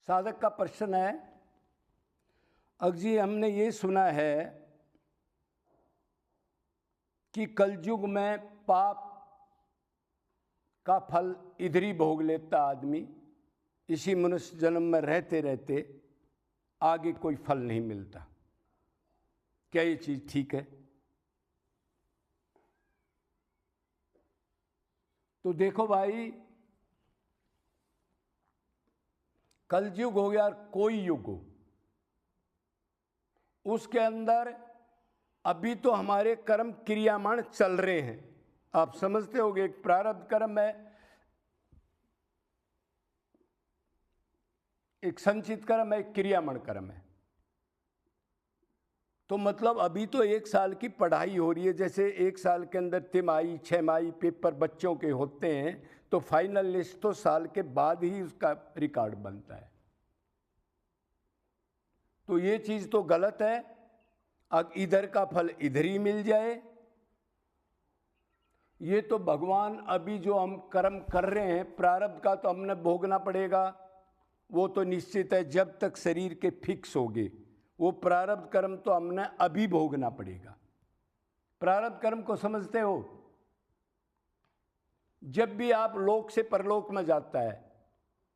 साधक का प्रश्न है, अग जी हमने ये सुना है कि कलयुग में पाप का फल इधर ही भोग लेता आदमी, इसी मनुष्य जन्म में रहते रहते आगे कोई फल नहीं मिलता। क्या ये चीज ठीक है? तो देखो भाई, कलयुग हो गया कोई युग हो, उसके अंदर अभी तो हमारे कर्म क्रियामान चल रहे हैं। आप समझते होंगे, एक प्रारब्ध कर्म है, एक संचित कर्म है, एक क्रियामण कर्म है। तो मतलब अभी तो 1 साल की पढ़ाई हो रही है। जैसे 1 साल के अंदर तिमाही 6 माही पेपर बच्चों के होते हैं, तो फाइनल लिस्ट तो साल के बाद ही उसका रिकॉर्ड बनता है। तो ये चीज तो गलत है। अब इधर का फल इधर ही मिल जाए, ये तो भगवान अभी जो हम कर्म कर रहे हैं, प्रारब्ध का तो हमने भोगना पड़ेगा, वो तो निश्चित है। जब तक शरीर के फिक्स होगे वो प्रारब्ध कर्म तो हमने अभी भोगना पड़ेगा। प्रारब्ध कर्म को समझते हो? जब भी आप लोक से परलोक में जाता है,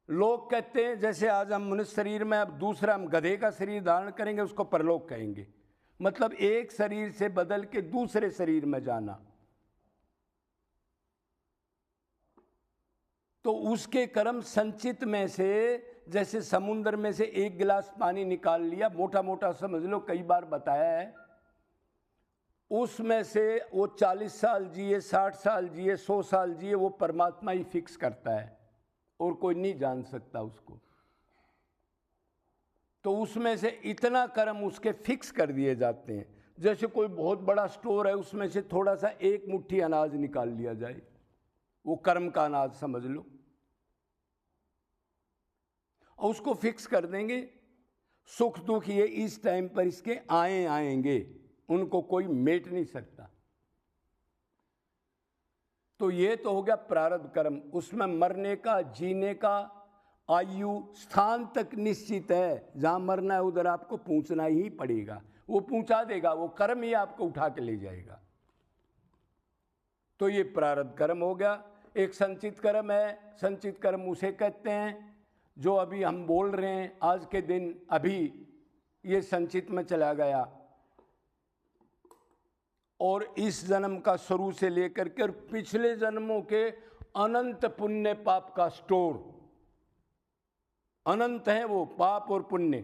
लोग कहते हैं जैसे आज हम मनुष्य शरीर में, अब दूसरा हम गधे का शरीर धारण करेंगे, उसको परलोक कहेंगे। मतलब एक शरीर से बदल के दूसरे शरीर में जाना। तो उसके कर्म संचित में से, जैसे समुद्र में से 1 गिलास पानी निकाल लिया, मोटा मोटा समझ लो, कई बार बताया है, उसमें से वो 40 साल जिए, 60 साल जिए, 100 साल जिए, वो परमात्मा ही फिक्स करता है और कोई नहीं जान सकता उसको। तो उसमें से इतना कर्म उसके फिक्स कर दिए जाते हैं। जैसे कोई बहुत बड़ा स्टोर है, उसमें से थोड़ा सा 1 मुट्ठी अनाज निकाल लिया जाए, वो कर्म का अनाज समझ लो, और उसको फिक्स कर देंगे। सुख दुख ये इस टाइम पर इसके आएंगे, उनको कोई मेट नहीं सकता। तो ये तो हो गया प्रारब्ध कर्म। उसमें मरने का, जीने का, आयु, स्थान तक निश्चित है। जहां मरना है उधर आपको पहुंचना ही पड़ेगा, वो पहुंचा देगा, वो कर्म ही आपको उठा के ले जाएगा। तो ये प्रारब्ध कर्म हो गया। एक संचित कर्म है। संचित कर्म उसे कहते हैं जो अभी हम बोल रहे हैं, आज के दिन अभी ये संचित में चला गया, और इस जन्म का शुरू से लेकर के और पिछले जन्मों के अनंत पुण्य पाप का स्टोर, अनंत है वो पाप और पुण्य,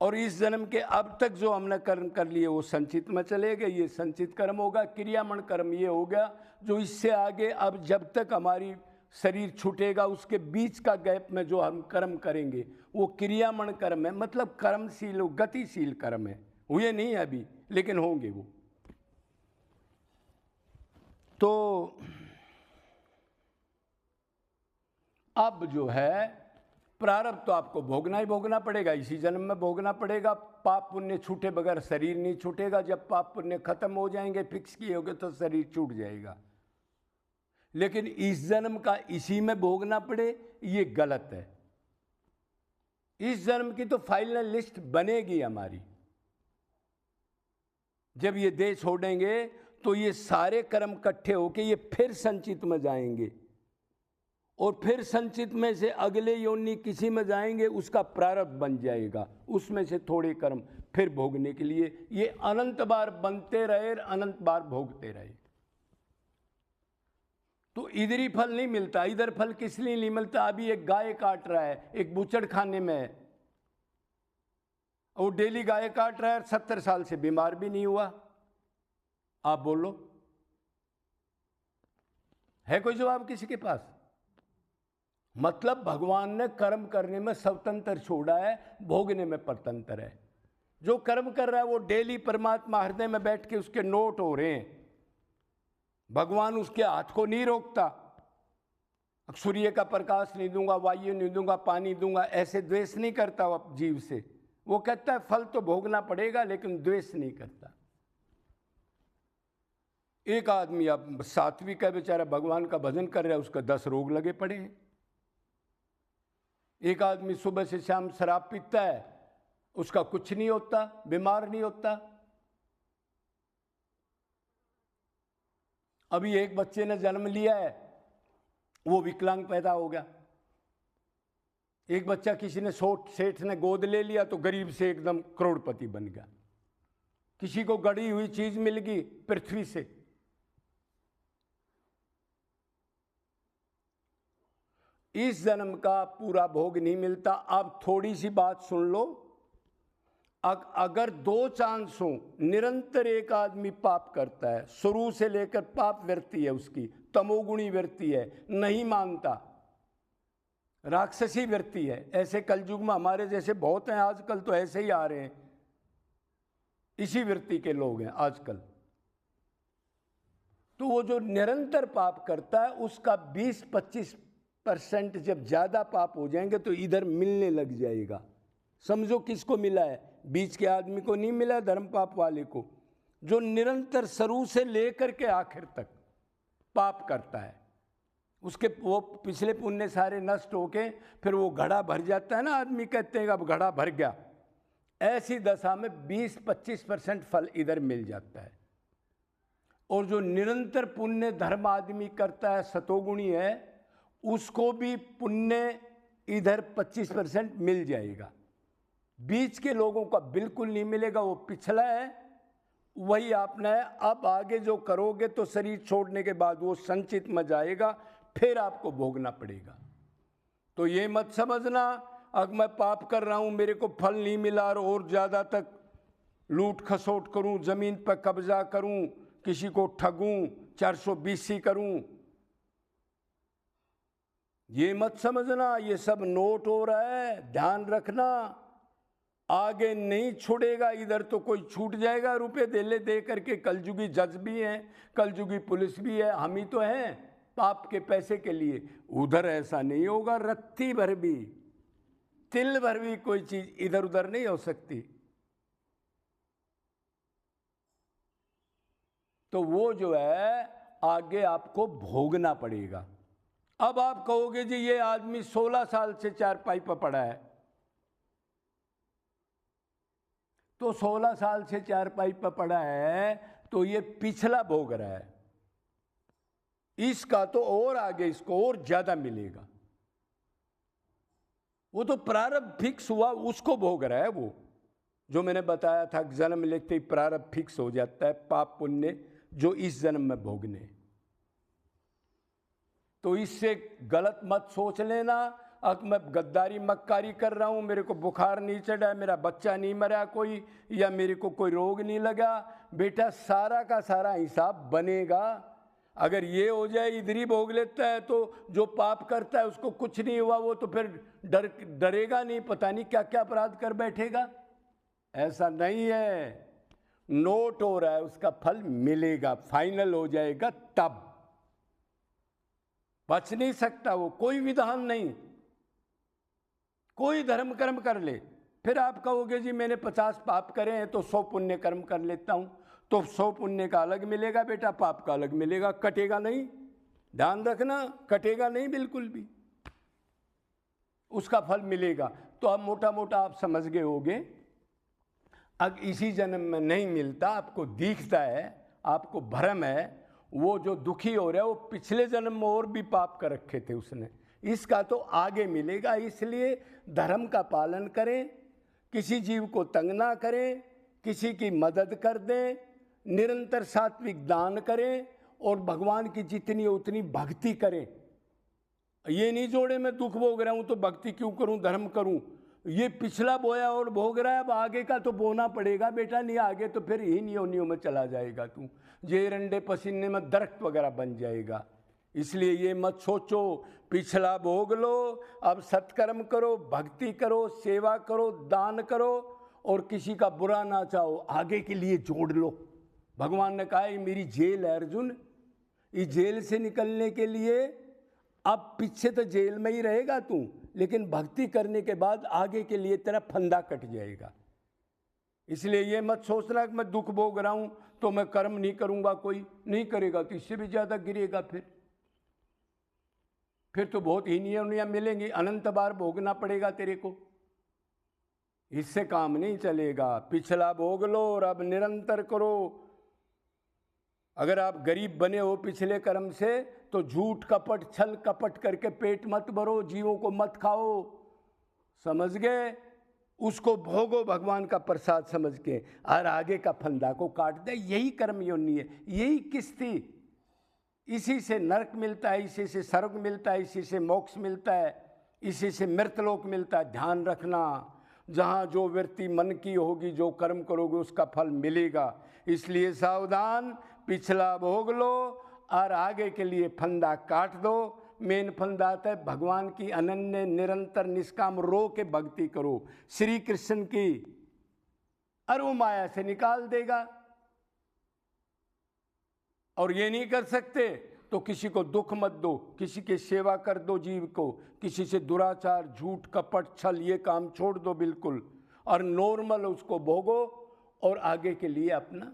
और इस जन्म के अब तक जो हमने कर्म कर लिए वो संचित में चले गए, ये संचित कर्म होगा। क्रियामण कर्म ये हो गया जो इससे आगे, अब जब तक हमारी शरीर छूटेगा उसके बीच का गैप में जो हम कर्म करेंगे वो क्रियामण कर्म है। मतलब कर्मशील, गतिशील कर्म है, हुए नहीं है अभी लेकिन होंगे वो। तो अब जो है प्रारब्ध तो आपको भोगना ही भोगना पड़ेगा, इसी जन्म में भोगना पड़ेगा। पाप पुण्य छूटे बगैर शरीर नहीं छूटेगा। जब पाप पुण्य खत्म हो जाएंगे, फिक्स किए होगे, तो शरीर छूट जाएगा। लेकिन इस जन्म का इसी में भोगना पड़े, ये गलत है। इस जन्म की तो फाइनल लिस्ट बनेगी हमारी। जब ये देह छोड़ेंगे तो ये सारे कर्म इकट्ठे होके ये फिर संचित में जाएंगे, और फिर संचित में से अगले योनि किसी में जाएंगे, उसका प्रारब्ध बन जाएगा, उसमें से थोड़े कर्म फिर भोगने के लिए ये अनंत बार बनते रहे, अनंत बार भोगते रहे। तो इधर ही फल नहीं मिलता। इधर फल किस लिए नहीं मिलता? अभी एक गाय काट रहा है, एक बूचड़ खाने में है, वो डेली गाय काट रहा है, 70 साल से बीमार भी नहीं हुआ। आप बोलो, है कोई जवाब किसी के पास? मतलब भगवान ने कर्म करने में स्वतंत्र छोड़ा है, भोगने में परतंत्र है। जो कर्म कर रहा है वो डेली परमात्मा हृदय में बैठ के उसके नोट हो रहे हैं। भगवान उसके हाथ को नहीं रोकता। सूर्य का प्रकाश नहीं दूंगा, वायु नहीं दूंगा, पानी दूंगा, ऐसे द्वेष नहीं करता वो जीव से। वो कहता है फल तो भोगना पड़ेगा, लेकिन द्वेष नहीं करता। एक आदमी अब सात्विक है बेचारा, भगवान का भजन कर रहा है, उसका 10 रोग लगे पड़े हैं। एक आदमी सुबह से शाम शराब पीता है, उसका कुछ नहीं होता, बीमार नहीं होता। अभी एक बच्चे ने जन्म लिया है, वो विकलांग पैदा हो गया। एक बच्चा किसी ने सेठ ने गोद ले लिया तो गरीब से एकदम करोड़पति बन गया। किसी को गड़ी हुई चीज मिल गई पृथ्वी से। इस जन्म का पूरा भोग नहीं मिलता। अब थोड़ी सी बात सुन लो, अगर 2 चांस हो, निरंतर एक आदमी पाप करता है, शुरू से लेकर पाप वृत्ति है उसकी, तमोगुणी वृत्ति है, नहीं मानता, राक्षसी वृत्ति है। ऐसे कलयुग में हमारे जैसे बहुत हैं आजकल, तो ऐसे ही आ रहे हैं, इसी वृत्ति के लोग हैं आजकल। तो वो जो निरंतर पाप करता है उसका 20-25% जब ज्यादा पाप हो जाएंगे तो इधर मिलने लग जाएगा। समझो किसको मिला है? बीच के आदमी को नहीं मिला, धर्म पाप वाले को, जो निरंतर शुरू से लेकर के आखिर तक पाप करता है। उसके वो पिछले पुण्य सारे नष्ट होके फिर वो घड़ा भर जाता है ना, आदमी कहते हैं अब घड़ा भर गया। ऐसी दशा में 20-25% फल इधर मिल जाता है। और जो निरंतर पुण्य धर्म आदमी करता है, सतोगुणी है, उसको भी पुण्य इधर 25% मिल जाएगा। बीच के लोगों का बिल्कुल नहीं मिलेगा, वो पिछला है, वही आपने है। अब आगे जो करोगे तो शरीर छोड़ने के बाद वो संचित में जाएगा, फिर आपको भोगना पड़ेगा। तो ये मत समझना अब मैं पाप कर रहा हूं, मेरे को फल नहीं मिला और ज़्यादा तक लूट खसोट करूं, जमीन पर कब्जा करूं, किसी को ठगूं, 420 करूं, ये मत समझना। ये सब नोट हो रहा है, ध्यान रखना। आगे नहीं छुड़ेगा, इधर तो कोई छूट जाएगा रुपए दे करके। कलयुगी जज भी हैं, कलयुगी पुलिस भी है, हम ही तो हैं पाप के पैसे के लिए। उधर ऐसा नहीं होगा, रत्ती भर भी, तिल भर भी कोई चीज इधर उधर नहीं हो सकती। तो वो जो है आगे आपको भोगना पड़ेगा। अब आप कहोगे जी ये आदमी 16 साल से चारपाई पर पड़ा है, तो 16 साल से चारपाई पर पड़ा है तो ये पिछला भोग रहा है, इसका तो और आगे इसको और ज्यादा मिलेगा। वो तो प्रारब्ध फिक्स हुआ, उसको भोग रहा है। वो जो मैंने बताया था, जन्म लेते ही प्रारब्ध फिक्स हो जाता है, पाप पुण्य जो इस जन्म में भोगने। तो इससे गलत मत सोच लेना अब मैं गद्दारी मक्कारी कर रहा हूं, मेरे को बुखार नहीं चढ़ा, मेरा बच्चा नहीं मरा कोई, या मेरे को कोई रोग नहीं लगा। बेटा सारा का सारा हिसाब बनेगा। अगर ये हो जाए इधर ही भोग लेता है तो जो पाप करता है उसको कुछ नहीं हुआ, वो तो फिर डरेगा नहीं, पता नहीं क्या क्या अपराध कर बैठेगा। ऐसा नहीं है, नोट हो रहा है, उसका फल मिलेगा, फाइनल हो जाएगा, तब बच नहीं सकता वो, कोई विधान नहीं। कोई धर्म कर्म कर ले, फिर आप कहोगे जी मैंने 50 पाप करे हैं तो 100 पुण्य कर्म कर लेता हूं, तो 100 पुण्य का अलग मिलेगा बेटा, पाप का अलग मिलेगा, कटेगा नहीं। ध्यान रखना, कटेगा नहीं बिल्कुल भी, उसका फल मिलेगा। तो अब मोटा मोटा आप समझ गए होगे। अब इसी जन्म में नहीं मिलता, आपको दिखता है, आपको भ्रम है, वो जो दुखी हो रहा है वो पिछले जन्म में और भी पाप कर रखे थे उसने, इसका तो आगे मिलेगा। इसलिए धर्म का पालन करें, किसी जीव को तंग ना करें, किसी की मदद कर दें, निरंतर सात्विक दान करें और भगवान की जितनी उतनी भक्ति करें। ये नहीं जोड़े मैं दुख भोग रहा हूं तो भक्ति क्यों करूं, धर्म करूं। ये पिछला बोया और भोग रहा है, अब आगे का तो बोना पड़ेगा बेटा, नहीं आगे तो फिर इन योनियों में चला जाएगा तू, जे रंडे पसीने में दरख्त वगैरह बन जाएगा। इसलिए ये मत सोचो पिछला भोग लो, अब सत्कर्म करो, भक्ति करो, सेवा करो, दान करो और किसी का बुरा ना चाहो, आगे के लिए जोड़ लो। भगवान ने कहा ये मेरी जेल है अर्जुन, इस जेल से निकलने के लिए अब पीछे तो जेल में ही रहेगा तू, लेकिन भक्ति करने के बाद आगे के लिए तेरा फंदा कट जाएगा। इसलिए ये मत सोचना कि मैं दुख भोग रहा हूं तो मैं कर्म नहीं करूंगा, कोई नहीं करेगा तो इससे भी ज्यादा गिरेगा फिर। फिर तो बहुत हीनियां मिलेंगी, अनंत बार भोगना पड़ेगा तेरे को। इससे काम नहीं चलेगा। पिछला भोग लो और अब निरंतर करो। अगर आप गरीब बने हो पिछले कर्म से, तो झूठ कपट छल कपट करके पेट मत भरो, जीवों को मत खाओ, समझ गए? उसको भोगो भगवान का प्रसाद समझ के, और आगे का फंदा को काट दे। यही कर्म योनि है, यही किस्ती। इसी से नरक मिलता है, इसी से स्वर्ग मिलता है, इसी से मोक्ष मिलता है, इसी से मृतलोक मिलता है। ध्यान रखना, जहाँ जो वृत्ति मन की होगी, जो कर्म करोगे उसका फल मिलेगा। इसलिए सावधान, पिछला भोग लो और आगे के लिए फंदा काट दो। मेन फंदा आता है भगवान की अनन्य निरंतर निष्काम रो के भक्ति करो श्री कृष्ण की, और वो माया से निकाल देगा। और ये नहीं कर सकते तो किसी को दुख मत दो, किसी की सेवा कर दो जीव को, किसी से दुराचार झूठ कपट छल ये काम छोड़ दो बिल्कुल, और नॉर्मल उसको भोगो और आगे के लिए अपना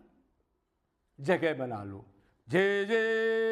जगह बना लो। जय जय